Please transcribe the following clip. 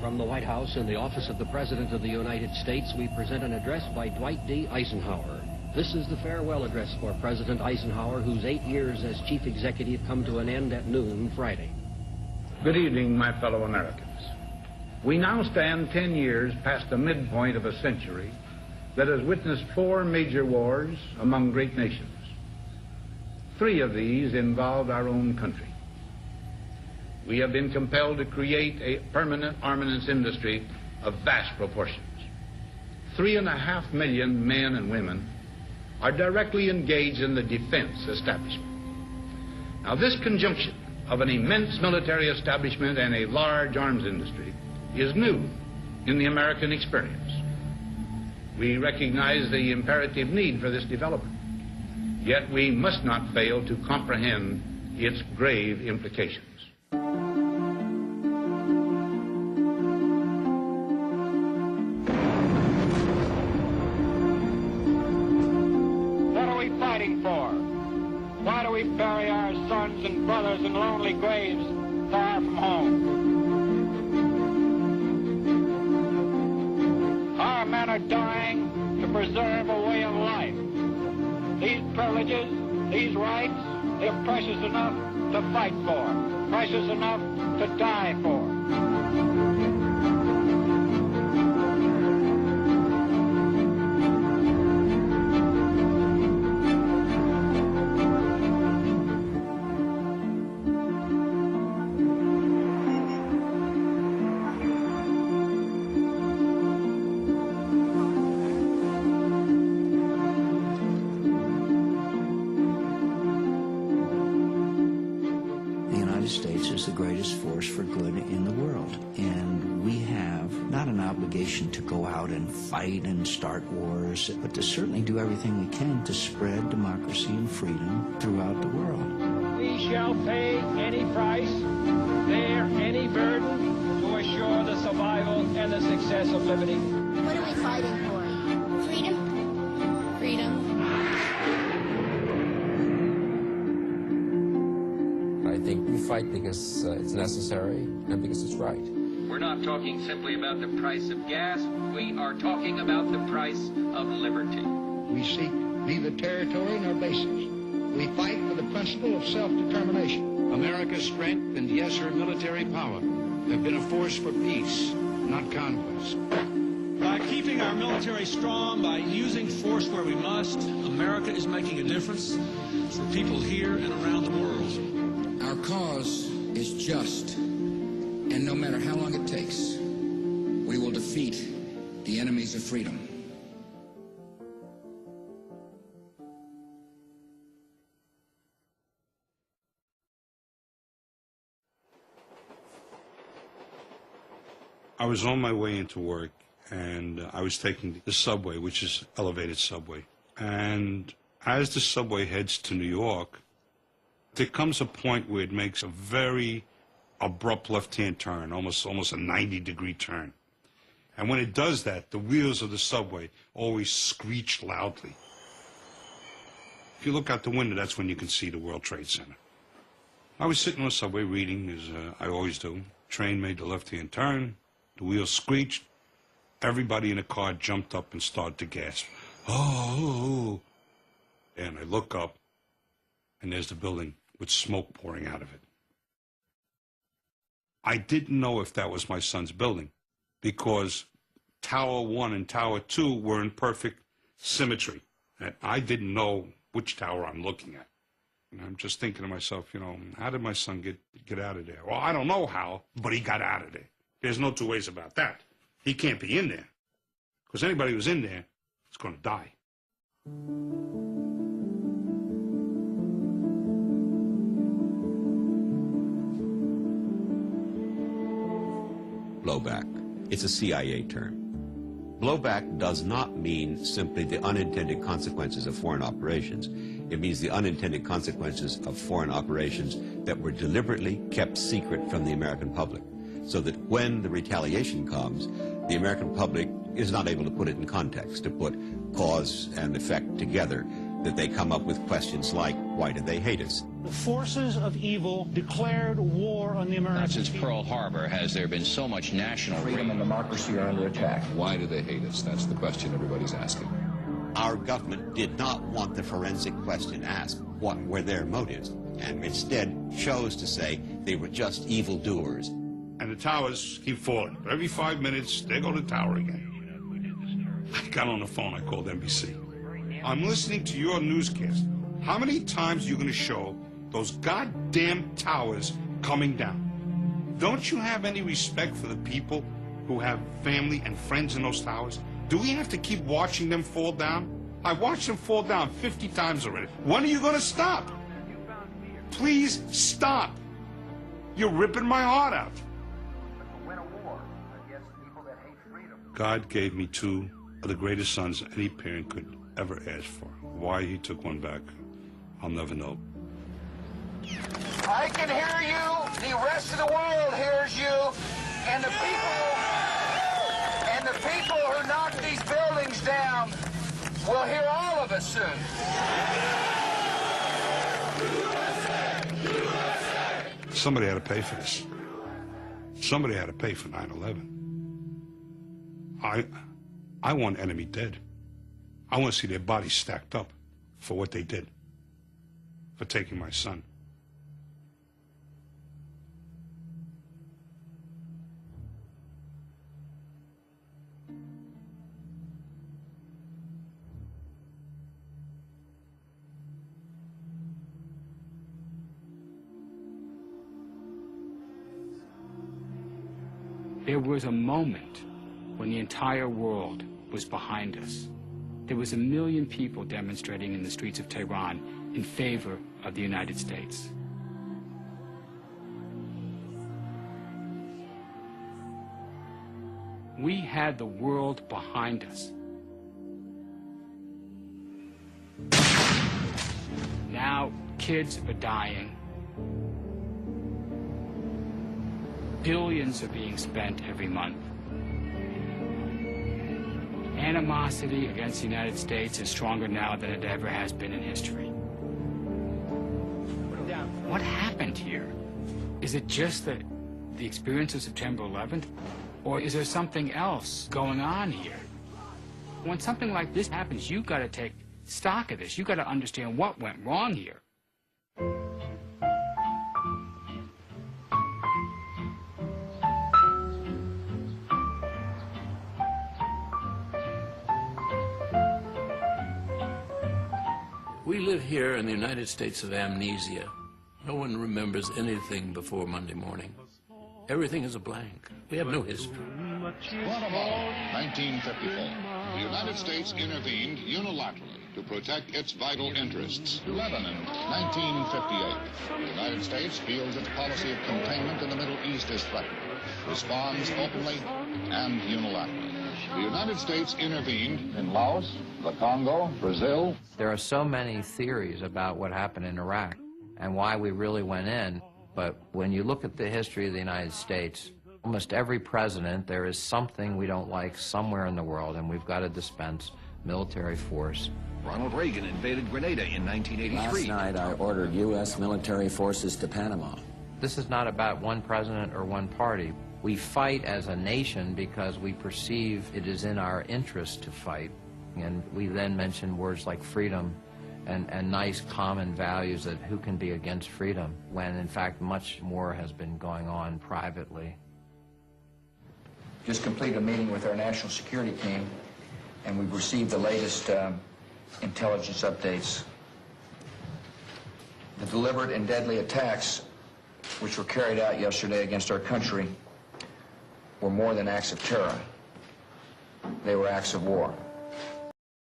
From the White House in the office of the President of the United States, we present an address by Dwight D. Eisenhower. This is the farewell address for President Eisenhower, whose 8 years as chief executive come to an end at noon Friday. Good evening, my fellow Americans. We now stand 10 years past the midpoint of a century that has witnessed 4 major wars among great nations. 3 of these involved our own country. We have been compelled to create a permanent armaments industry of vast proportions. 3.5 million men and women are directly engaged in the defense establishment. Now, this conjunction of an immense military establishment and a large arms industry is new in the American experience. We recognize the imperative need for this development, yet we must not fail to comprehend its grave implications. What are we fighting for? Why do we bury our sons and brothers in lonely graves far from home? Our men are dying to preserve a way of life. These privileges, these rights, they're precious enough to fight for, precious enough to die for. States is the greatest force for good in the world, and we have not an obligation to go out and fight and start wars, but to certainly do everything we can to spread democracy and freedom throughout the world. We shall pay any price, bear any burden to assure the survival and the success of liberty. What are we fighting for? Freedom? Freedom. I think we fight because it's necessary and because it's right. We're not talking simply about the price of gas. We are talking about the price of liberty. We seek neither territory nor bases. We fight for the principle of self-determination. America's strength and, yes, her military power have been a force for peace, not conquest. By keeping our military strong, by using force where we must, America is making a difference for people here and around the world. Our cause is just, and no matter how long it takes, we will defeat the enemies of freedom. I was on my way into work, and I was taking the subway, which is elevated subway. And as the subway heads to New York, there comes a point where it makes a very abrupt left-hand turn, almost a 90-degree turn. And when it does that, the wheels of the subway always screech loudly. If you look out the window, that's when you can see the World Trade Center. I was sitting on the subway reading, as I always do. Train made the left-hand turn. The wheels screeched. Everybody in the car jumped up and started to gasp. Oh! And I look up, and there's the building with smoke pouring out of it. I didn't know if that was my son's building because Tower 1 and Tower 2 were in perfect symmetry. And I didn't know which tower I'm looking at. And I'm just thinking to myself, you know, how did my son get out of there? Well, I don't know how, but he got out of there. There's no two ways about that. He can't be in there because anybody who's in there is going to die. Blowback. It's a CIA term. Blowback does not mean simply the unintended consequences of foreign operations. It means the unintended consequences of foreign operations that were deliberately kept secret from the American public, so that when the retaliation comes, the American public is not able to put it in context, to put cause and effect together that they come up with questions like, why do they hate us? The forces of evil declared war on the American Not since people. Pearl Harbor has there been so much national Freedom and democracy are under attack. Why do they hate us? That's the question everybody's asking. Our government did not want the forensic question asked, what were their motives? And instead chose to say they were just evildoers. And the towers keep falling. Every 5 minutes, there go the tower again. I got on the phone, I called NBC. I'm listening to your newscast. How many times are you going to show those goddamn towers coming down? Don't you have any respect for the people who have family and friends in those towers? Do we have to keep watching them fall down? I've watched them fall down 50 times already. When are you going to stop? Please stop. You're ripping my heart out. God gave me two of the greatest sons any parent could ever ask for. Why he took one back, I'll never know. I can hear you, the rest of the world hears you, and the people who knock these buildings down will hear all of us soon. Somebody had to pay for this. Somebody had to pay for 9/11. I want enemy dead. I want to see their bodies stacked up for what they did, for taking my son. There was a moment when the entire world was behind us. There was 1 million people demonstrating in the streets of Tehran in favor of the United States. We had the world behind us. Now kids are dying. Billions are being spent every month. Animosity against the United States is stronger now than it ever has been in history. What happened here? Is it just the experience of September 11th? Or is there something else going on here? When something like this happens, you've got to take stock of this. You've got to understand what went wrong here. We live here in the United States of amnesia. No one remembers anything before Monday morning. Everything is a blank. We have no history. Guatemala, 1954. The United States intervened unilaterally to protect its vital interests. Lebanon, 1958. The United States feels its policy of containment in the Middle East is threatened. Responds openly and unilaterally. The United States intervened in Laos, the Congo, Brazil. There are so many theories about what happened in Iraq and why we really went in, but when you look at the history of the United States, almost every president, there is something we don't like somewhere in the world, and we've got to dispense military force. Ronald Reagan invaded Grenada in 1983. Last night, I ordered U.S. military forces to Panama. This is not about one president or one party. We fight as a nation because we perceive it is in our interest to fight. And we then mention words like freedom and nice common values that who can be against freedom, when in fact much more has been going on privately. Just completed a meeting with our national security team, and we've received the latest intelligence updates. The deliberate and deadly attacks which were carried out yesterday against our country were more than acts of terror. They were acts of war.